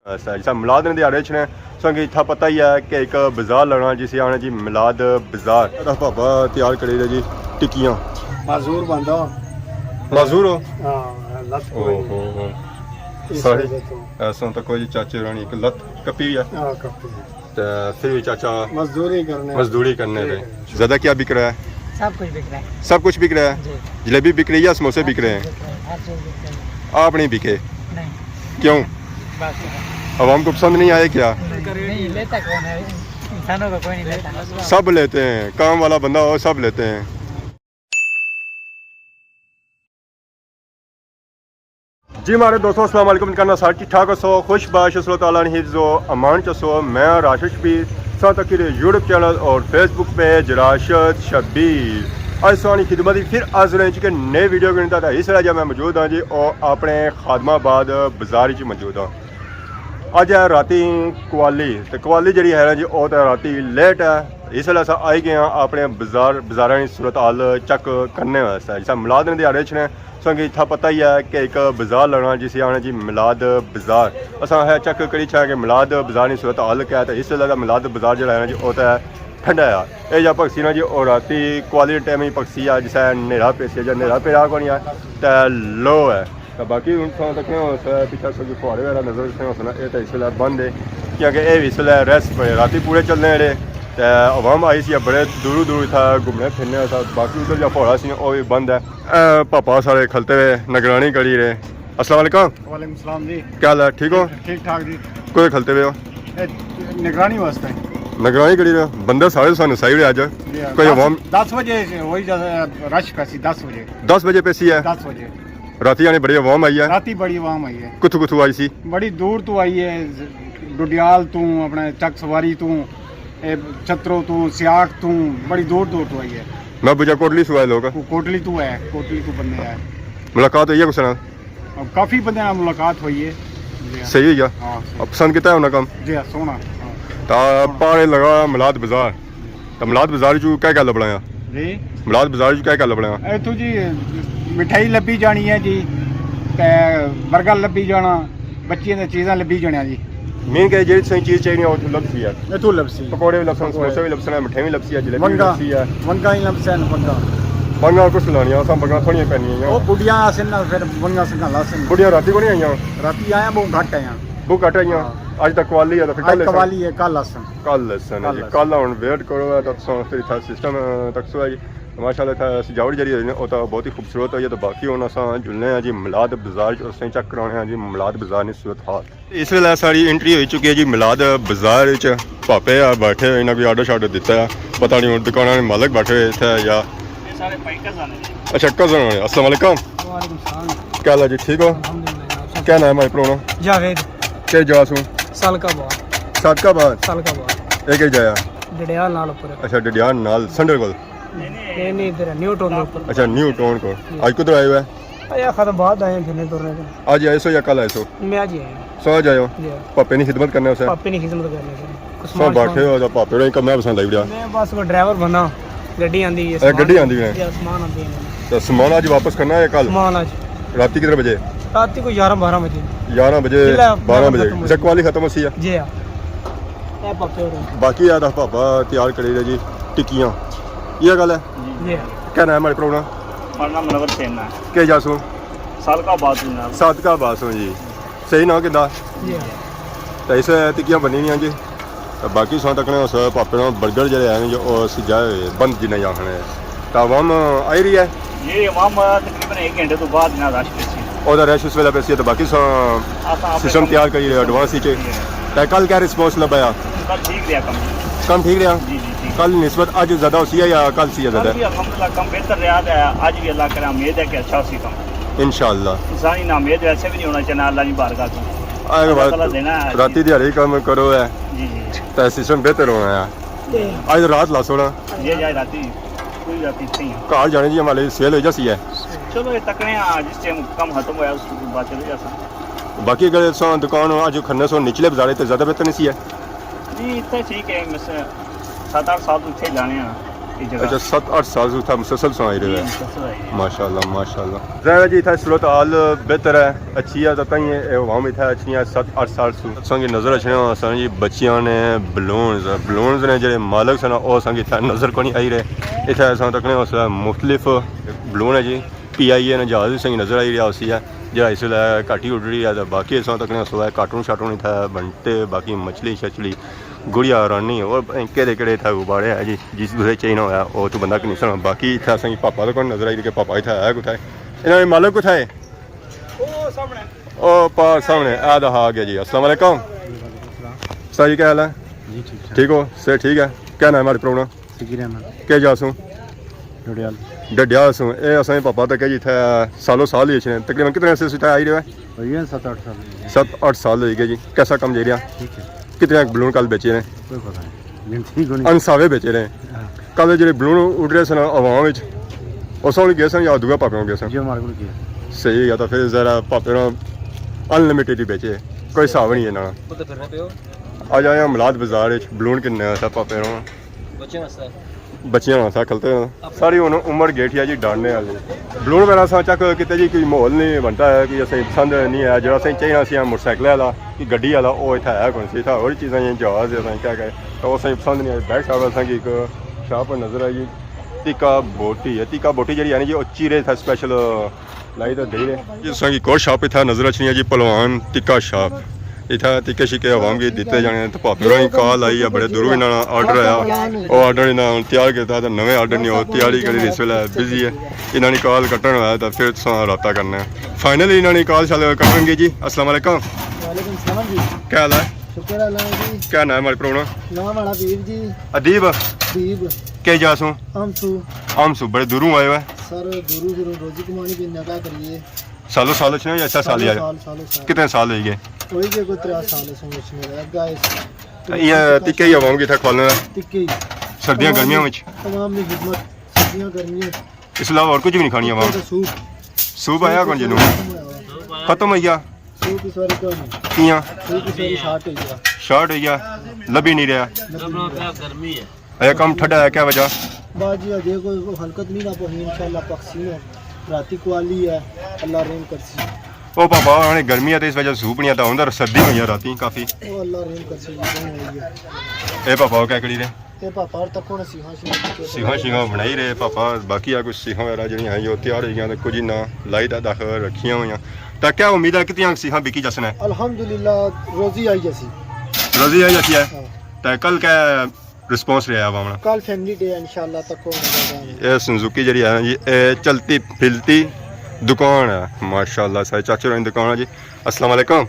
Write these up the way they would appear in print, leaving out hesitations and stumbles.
जिस मिलाद ने दिहाड़े च ने संग इतना पता ही है कि एक बाजार लगना जिसे आने जी मिलाद बाजार पापा तैयार करी रहे जी टिक्कियाँ माजूर बंदा माजूर हो ओहो सॉरी ऐसा तो कोई चाचे रानी एक लत कपी है फिर भी चाचा मजदूरी करने पे ज़्यादा क्या बिक रहा है? सब कुछ बिक रहा है। सब कुछ बिक रहा है। जलेबी बिक रही है, समोसे बिक रहे हैं। आप नहीं बिके? नहीं। क्यों? आवाम को पसंद नहीं आए क्या? नहीं लेता कौन है, इंसानों को कोई नहीं लेता। सब लेते हैं, काम वाला बंदा हो सब लेते हैं। जी हमारे दोस्तों अस्सलाम वालेकुम करना सार ठीक ठाक सो खुश बाश ताला ने हिफ्ज़ो अमान चसो मैं राशिद शबीर साथ अकीर यूट्यूब चैनल और फेसबुक पेज राशिद शबीर आज सोनी खिदमत फिर हाजिर हैं कि नए वीडियो के अंदर इस वजह मैं मौजूद हाँ जी और अपने खादिमाबाद बाजार च मौजूद हाँ। अज है राती कवाली तो कवाली जी है ना जी वो तो राती लेट है इस वेले अस आई गए हैं अपने बाजारा की सूरत हाल चेक करने वास्ते जिस मिलाद ने दिहाड़े च ने संग इतना पता ही है कि एक बाजार लगना जिसे आने जी मिलाद बाजार असा है चेक करी छा कि मिलाद बाजार की सूरत हाल क्या है तो इस वेले मिलाद बाजार जो है ना जी वो तो है ठंडा है यह भगसी ना जी और राती कवाली टाइम ही भगसी है जिस नेरा पेसी जो नेरा पेरा को नहीं है तो लो है तो बाकी पिछले सो फुहारे वगैरह नजर रखने ये तो इस वेले बंद है क्योंकि ये इस वेले रेस्ट पे राती पूरे चलने रहे तो अवाम आई सी बड़े दूर दूर था घूमने फिरने था बाकी उधर जो फुहारा सी वो भी बंद है। पापा सारे खलते हुए निगरानी करी रहे। अस्सलाम वालेकुम जी क्या हाल है? ठीक हो? ठीक ठाक जी। कोई खलते हुए हो? निगरानी वास्ते निगरानी करी रहे हो बंदे सारे सानू सही रहे अज कोई अवाम 10 बजे वही रश पैसी 10 बजे पैसी है 10 बजे राती आने बड़ी अवाम आई है। राती बड़ी अवाम आई है। कुथू आई सी? बड़ी दूर तो आई है डुडियाल तू अपने चक सवारी तू छत्रो तू सियाक तू बड़ी दूर तो आई है। मैं बुझा कोटली से आए लोग कोटली तू बंदे आए मुलाकात हुई है कुछ ना? काफी बंदे नाल मुलाकात हुई है। सही है क्या? हाँ पसंद किया है उन्हें कम? जी हाँ सोना पारे लगा मिलाद बाजार तो मिलाद बाजार चू क्या लभना जी मिलाद बाजार चू क्या लभना इतों जी मिठाई लभी जानी है जी बर्गर लभी जाना बच्चियों की चीज़ां लभी जानिया जी मेन के जी सही चीज़ चाहिए वो लभसी है इतों लभसी पकौड़े भी लभसन समोसे भी लभसन मिठाई भी लभसी है जलेबी भी लभसी है वंगा ही लभसन बंगा कुछ लानिया सब बंगा थोड़ी पैनियां वो बुढ़िया आसन ना फिर वंगा संगा लासन बुढ़िया राती को नहीं आईयां राती आया बहुत घट आया बहुत घट आईयां आज तक कवाली है तो फिर कवाली है कल लसन है कल हुन वेट करो तो फिर था सिस्टम तक सो है माशाल्लाह था सजावट जरी है वो तो बहुत ही खूबसूरत है तो बाकी हुन असां जुलने हैं जी मिलाद बाजार असें चेक कराने हैं जी मिलाद बाजार की सूरत हाल इस वेले सारी एंट्री हो चुकी है जी मिलाद बाजार च पापे बैठे इन्हें कोई आर्डर शार्डर दिता है पता नहीं दुकान के मालिक बैठे इतने या अच्छा कज़न होने। अस्सलाम वालेकुम क्या हाल है जी? ठीक हो? क्या नाम है अपना? जावेद क्या जगह सू? सादकाबाद एक जाया डडियाल नाल ऊपर। अच्छा डडियाल नाल संडर कोल नहीं इधर न्यू टाउन ऊपर। अच्छा न्यू टाउन को आज किधर आए हुए? या खदीमाबाद आए फिरने तुरने को। आज आए सो या कल आए सो? मैं आज ही आया। सो आज आए हो? पापे की खिदमत करने से? पापे की खिदमत करने से। सो बैठे हो तो पापे ने कम पसंद आई मैं बस वो ड्राइवर बना गड्डी आंदी है गड्डी आंदी है सामान आंदी है तो सामान आज वापस करना है कल? सामान आज राती कितने बजे? रात को 11-12 बजे 12 बजे जब कवाली खत्म होती है जी हां ए पापे बाकी याद पापा तैयार करी रहे जी टिक्कियां ये गल है जी क्या नाम है प्रोग्राम? मेरा नाम मनवर सेन है। के जासू? सादकाबाद बासू जी सही ना किदा जी तो इस टिक्कियां बनी नहीं जी तो बाकी सौ तक उस पापे ने बर्गर जो है जो सजाए बंद जिन्हें जाने तो अवाम आई रही है ये अवाम तकरीबन 1 घंटे तो बाद ना रश पेसी और रश उस वेले पैसी है तो बाकी सौ सिस्टम तैयार करी एडवांस ही तो कल क्या रिस्पॉन्स लबाया? कल ठीक रहा कम ठीक रहा जी कल निस्बत आज ज़्यादा उसी है या कल सी है ज़्यादा? अल्हम्दुलिल्लाह कम बेहतर रहा है आज भी अल्लाह करे उम्मीद है कि अच्छा सी कम इंशाअल्लाह इंसानी ना उम्मीद वैसे भी नहीं होना चाहिए अल्लाह की बारगाह से राती दिहाड़ी कम करो है जी जी तो सिस्टम बेहतर होना है आज रात ला सोना ये जाए राती कोई राती नहीं घर जाने जी हमारे सेल हो जाती है चलो ये तकने जिस टाइम कम खत्म होया उस बाद चले जा बाकी अगर सो दुकान आज खन्ने सो निचले बाजार तो ज़्यादा बेहतर नहीं सी है जी इतना ठीक है मैं 7-8 साल तो इतने जाने अच्छा 7-8 साल से मुसलसल सो आई रहे माशाल्लाह माशाल्लाह ज़ाहिर जी इतना सूरत हाल बेहतर है अच्छी है तो अवाम इतना अच्छी है 7-8 साल संगी नज़र अच्छे असां जी बच्चियां ने बलून्स ने जो मालक सन वो संगी इतना नज़र को नहीं आई रहे इतना असां तकने उस मुख्तलिफ बलून है जी PIA ने जहाज़ भी संगी नज़र आई रहा उसी है जरा इसलिए घाटी उड़ रही है तो बाकी असां तकने उस कार्टून शार्टून इतना बनते बाकी मछली शछली गुड़िया रानी और केड़े था गुब्बारे है जी जिस दूसरे चाहिए होया वो तो बंदा नहीं सुना बाकी इतना असें पापा तो कौन नजर आई कि पापा इतना है कुछ इन्होंने मालक कुछ है ओ पा सामने आधा आ गया जी अस्सलाम वालेकुम सर जी क्या हाल है जी ठीक हो सर ठीक है क्या नाम है हमारे प्रोग्राम क्या जासूँ डडियाल सूँ ये असें पापा तो क्या जी इतना सालों साल ही तकरीबन कितने से इतना आई रहा है 7-8 साल हो गए जी कैसा कम जा रहा कितने बलून कल बेचे ने अनसावे बेचे ने कल जो बलून उड़ रहे सन अवाम उस गए सन या दूआ पापे गए सन सही है तो फिर जरा पापे अनलिमिटेड ही बेचे कोई हिसाब नहीं है ना अज आया मिलाद बाजार बलून किन्ने पापे बच्चियां वास्ते खलते सारी हूँ उम्र गेठी है जी डांडने वाली बलून वगैरह अस चक किते जी कोई माहौल नहीं बनता है कि असें पसंद नहीं है जो असें चाहिए असें मोटरसाइकिल वाला कि गड्डी वाला वो इतना है कौन सी इतना होर चीज़ां जहाज असें क्या कहे तो असें पसंद नहीं है बैक साइड असें एक शॉप नज़र आई टिक्का बोटी है टिक्का बोटी जी यानी जी चीरे था स्पेशल लाई तो दे रहे जी असें एक और शॉप इतना नज़र अच्छी है जी पहलवान टिक्का शॉप इतना टिक्के शिक्के अवाम गी दिते जाने तो भापे होरें कॉल आई है बड़े दूरों इन्होंने ऑर्डर आया वो ऑर्डर इन्हें तैयार किया तो नवे ऑर्डर नहीं हो तैयारी करी इस वेले बिजी है इन्होंने कॉल कट्टन होया तो फिर रब्ता करना है फाइनली इन्होंने कॉल शाल कट्टन जी अस्सलाम वालेकुम क्या हाल है क्या नाम हमारे प्रोग्राम अदीब क्या जासूँ आमसू बड़े दूरों आए हुए सालों साल या ऐसा साल ही आए कितने साल हो गए ये टिक्के ही अवाम की था खोलने सर्दियाँ गर्मियों में इस अलावा और कुछ भी नहीं खानी अवाम सूप आया कौन जिनू खत्म हो गया किया शार्ट हो गया लभी नहीं रहा अरे कम ठंडा है क्या वजह बाजी अजय को हलकत नहीं ना पहुंची इंशाल्लाह पक्सी है राती को वाली है अल्लाह रहम करसी ओ पापा उन्होंने गर्मी है तो इस वजह से सूप नहीं आता उधर सर्दी हुई है राती काफी ओ अल्लाह रहम करसी ए पापा क्या करी रहे ए पापा और तक सीहा शीहा बनाई रहे पापा बाकी आ कुछ सीहा वगैरह जी हैं जो तैयार हो गई कुछ ना लाई दा दाख रखियां हुई तो क्या उम्मीद है कितनी सीहा बिकी जसना है अल्हम्दुलिल्लाह रोजी आई जैसी है तो कल क्या रिस्पांस रहा है हमारा कल फैमिली डे है इंशाल्लाह तक को ये सुजुकी जी है जी चलती फिरती दुकान है माशाल्लाह सारे चाचा की दुकान है जी अस्सलाम वालेकुम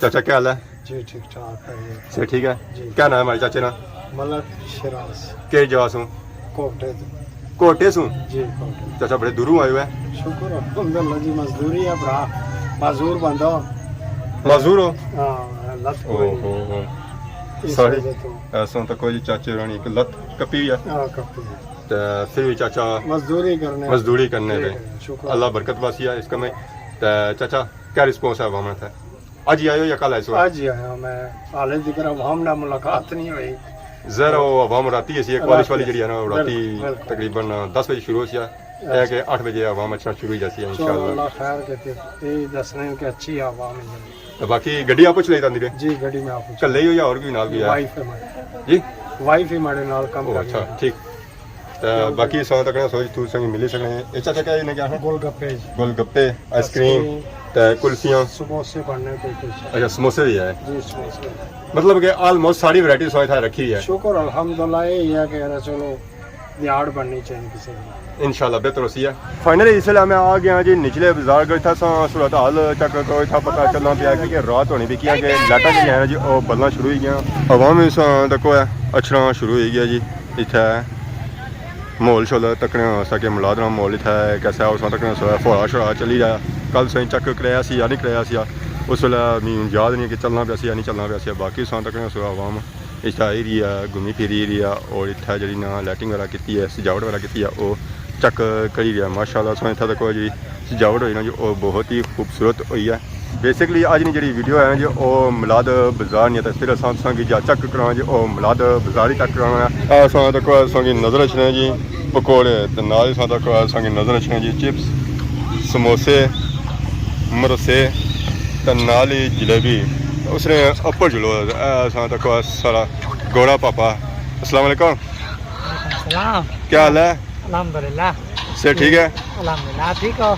चाचा क्या हाल है जी ठीक ठाक है सही ठीक है क्या नाम है हमारे चाचे ना मलक शिराज के जवास हूँ कोटे सू जी चाचा बड़े दूरों आए हुए हैं शुक्र अल्हम्दुलिल्लाह जी मजदूरी है भरा मजदूर बंदा मजदूर हो हां लत ओहो सॉरी ऐसा तो कोई चाचे रानी एक लत कपी है हां कपी तो फिर भी चाचा मजदूरी करने पे अल्लाह बरकत वासी है इसका में तो चाचा क्या रिस्पॉन्स है वहाँ था आज ही आयो या कल आए आज ही आया मैं हाले जिक्र अवाम ना मुलाकात नहीं हुई जरा वो अवाम राती ऐसी एक बारिश वाली जड़ी है ना राती तकरीबन 10 बजे शुरू होती है कि 8 बजे अवाम अच्छा शुरू हो जाती है इंशाल्लाह अल्लाह खैर कहते ये दसने के अच्छी अवाम है तो बाकी गड्डी आप ले जाती रहे जी गड्डी में आप कल ही हो या और भी नाल भी है वाइफ है जी वाइफ ही हमारे नाल काम कर अच्छा ठीक तो बाकी सौ तक सोच तू संग मिली सकने ये चाचा क्या इन्हें क्या है गोलगप्पे आइसक्रीम तो कुल्फियाँ समोसे बनने को अच्छा समोसे भी है जी समोसे मतलब कि ऑलमोस्ट सारी वैरायटी सौ था रखी है शुक्र अल्हम्दुलिल्लाह ये कह रहा चलो दिहाड़ बननी चाहिए किसी की इंशाल्लाह बेहतर होती है फाइनली इसलिए मैं आ गया जी निचले बाजार गए था सूरत हाल चक कोई था पता चलना पाया कि रात होनी भी किया कि लाटा जी है जी वो बदलना शुरू हो गया अवाम तको है अछड़ा शुरू हो गया जी इतना माहौल शोल तकने सके मिलाद ना माहौल इतना कैसा उस तकने फोड़ा शोड़ा चली रहा कल सही चक कराया या नहीं कराया उस वेले मैं याद नहीं कि चलना पाया या नहीं चलना पाया बाकी सौ तकने अवाम इतना आई रही है घूमी फिरी रही है और इतना जी ना लाइटिंग वगैरह की है सजावट वगैरह की है वो चक करी रहा माशाल्लाह सो इतना तक जी सजावट हुई ना जी वो बहुत ही खूबसूरत हुई है बेसिकली अज नी जी वीडियो है जी वो मिलाद बाजार नहीं है, तो फिर असांगी जा चेक कराना जी वो मिलाद बाजार ही चेक कराना है। असां तक असांगी नज़र अचने जी पकौड़े, तो नाल असां तक असांगी नज़र अचने जी चिप्स, समोसे, मरसे, तो नाल ही जलेबी, उसने अप्पर जुलो असां तक सारा गोड़ा पापा। अस्सलाम वालेकुम। सलाम। क्या हाल है? अल्हम्दुलिल्लाह। से ठीक है? अल्हम्दुलिल्लाह, ठीक हो?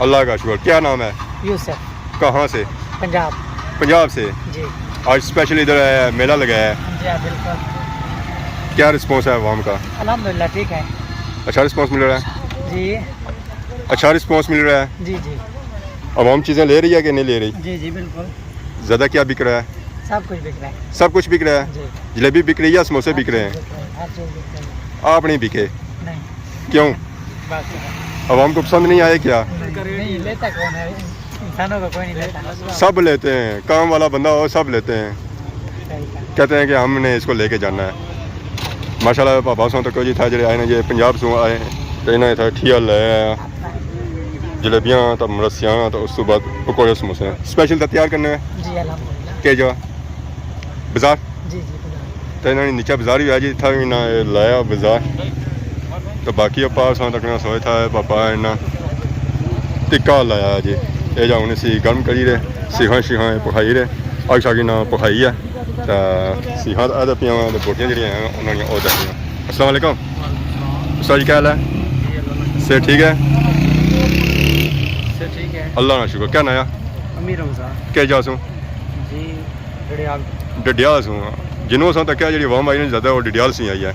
अल्लाह का शुक्र। क्या नाम है? यूसुफ। कहाँ से? पंजाब। पंजाब से। जी आज स्पेशल इधर मेला लगाया है, जी हाँ, बिल्कुल। क्या रिस्पॉन्स है आवाम का? अल्हम्दुलिल्लाह ठीक है। अच्छा रिस्पॉन्स मिल रहा है? जी अच्छा रिस्पॉन्स मिल रहा है। जी जी आवाम चीज़ें ले रही है कि नहीं ले रही? जी जी बिल्कुल। ज़्यादा क्या बिक रहा है? सब कुछ बिक रहा है। सब कुछ बिक रहा है। जी जलेबी बिक रही है या समोसे बिक रहे हैं? हर चीज़ बिक रही है। आप नहीं बिके नहीं क्यों? बस आवाम को पसंद नहीं आए क्या? नहीं लेता कौन है, इंसानों को कोई नहीं लेता। सब लेते हैं, काम वाला बंदा हो सब लेते हैं, सही कहा। कहते हैं कि हमने इसको लेके जाना है। माशाल्लाह पापा सौ तक जी था जो आए ने जे पंजाब से आए तो इन्हें था ठिया ले आया जलेबियाँ तो मरसियाँ, तो उस बाद पकौड़े समोसे स्पेशल तो तैयार करने हैं जी अल्हम्दुलिल्लाह। के जगह बाजार, जी जी बिल्कुल। तो इन्होंने नीचे बाजार भी है जी था ना लाया बाजार, तो बाकी अपा सौ तक सोए था पापा इन्ना टिक्का लाया जी ये जा उन्हें सी गर्म करी रहे सीहा शीहा पखाई रहे अग शागी ना पखाई है, तो सीहा आदि पिया बोटियाँ जी उन्होंने और दसियाँ। अस्सलाम वालेकुम सर जी, क्या हाल है? से ठीक है? ठीक है। अल्लाह ना शुक्र। क्या नया? अमीर हमजा। क्या जा सूँ? जी डडियाल। डडियाल सूँ जिन्हों सौ तक जी वाम आई ने ज़्यादा वो डडियाल से आई है।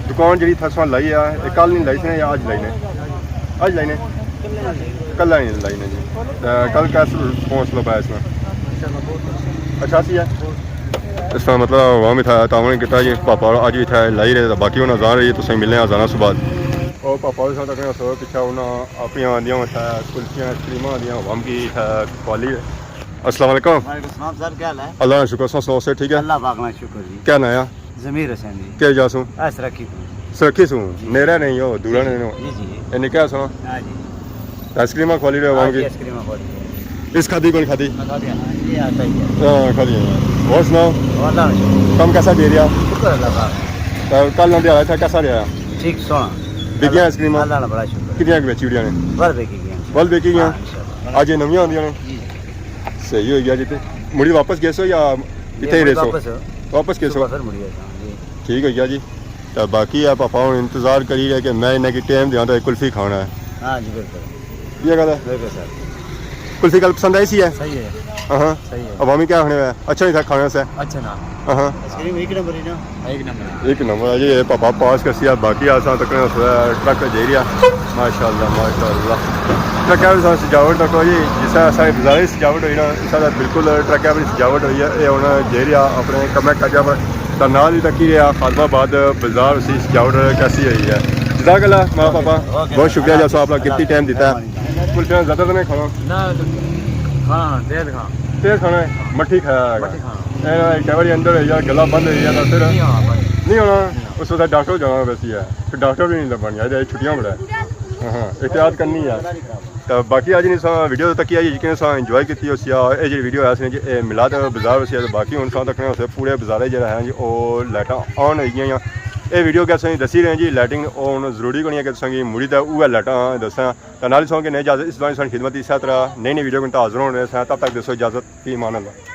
दुकान जी थसवा लाई है, कल नहीं लाई से या अज लाई ने? अज लाई ने? कल नहीं लाई ने जी। कल कैसा रिस्पॉन्स लो पाया इसमें? अच्छा सी है इसका मतलब वहाँ भी था तावन किया जी पापा अज भी था लाई रहे, बाकी उन्हें जान रही तुम मिलने जाना सुबह और पापा के साथ सो पिछा उन्हें अपनी आदियाँ कुल्फियाँ आइसक्रीमां आदियाँ वम की क्वाली। अस्सलाम वालेकुम। वालेकुम सर, क्या हाल है? अल्लाह का शुक्र सौ से ठीक है? अल्लाह पाक का शुक्र जी। क्या नया? ज़मीर हुसैन जी। क्या जासूँ? ऐस रखी सुरखी सूँ नेरा नहीं हो दूरा नहीं हो जी जी। इन्हें क्या सुनो हाँ जी। आइसक्रीमां क्वाली रहे वहाँ की आइसक्रीम इस खादी कौन खादी? ये आता ही है। हाँ खादी और सुनाओ अल्लाह का शुक्र। कम कैसा दे रहा? शुक्र अल्लाह पाक। कल ना दिया था कैसा रहा? ठीक सोना। बिकिया आइसक्रीमां? अल्लाह का बड़ा शुक्र। कितनी बेची उड़िया ने? बर बेकी गया। बल बेकी गया इंशाल्लाह। अज ये नवियां आंदियां ने जी सही हो गया जी। मुड़ी वापस गए सो या इतने ही रहे वापस सो? वापस गए सो फिर मुड़िया जी। ठीक हो गया जी। तो बाकी है पापा हूँ इंतजार करी रहे कि मैं इन्हें की टाइम दिया तो कुल्फी खाना है। हाँ जी बिल्कुल ये कहता है बिल्कुल सर। कुल्फी कल पसंद आई सी है? सही है। हाँ सही है। अब हमें क्या खाने में अच्छा नहीं था खाने से? अच्छा ना हाँ आइसक्रीम एक नंबर ही ना। एक नंबर। एक नंबर है जी ये पापा पास कर सिया बाकी आसान तक ट्रक दे रहा माशाल्लाह माशाल्लाह। ट्रक है सजावट तक जी जिस सारी बाजारी सजावट हुई ना इस बिल्कुल ट्रक है सजावट हुई है ये उन्हें दे रहा अपने कमें काजा पर तो नाल ही तकी रहा खादिमाबाद बाजार उसी सजावट कैसी हुई है। जज़ाकल्लाह माँ पापा बहुत शुक्रिया जैसा आपने कितनी टाइम दिता है। कुल्फियाँ ज़्यादा तो नहीं खाना ना हाँ डेढ़ खा तेज खाना है मट्ठी खाया कई बार अंदर है यार गला बंद हो जाता फिर नहीं होना उस वक्त डॉक्टर जाना वैसे है फिर डॉक्टर भी नहीं लभन यार छुट्टियाँ बड़ा हाँ एहतियात करनी है। तो बाकी अज नहीं वीडियो तक आई जिन इंजॉय की ये जी वीडियो है जी मिलाद बाजार वैसे बाकी हूँ तक पूरे बाजारे जो है जी वो लाइटा ऑन हो गई ये वीडियो क्या दसी रहे जी लाइटिंग हूँ जरूरी कोई है कि तुम मुड़ी तो वह लाइटा दसा तो नाल सौ कि नहीं इजाजत इस बार खिदमत इस तरह नई नई वीडियो को हाजिर होने तब तक दसो इजाजत की मान अल्लाह।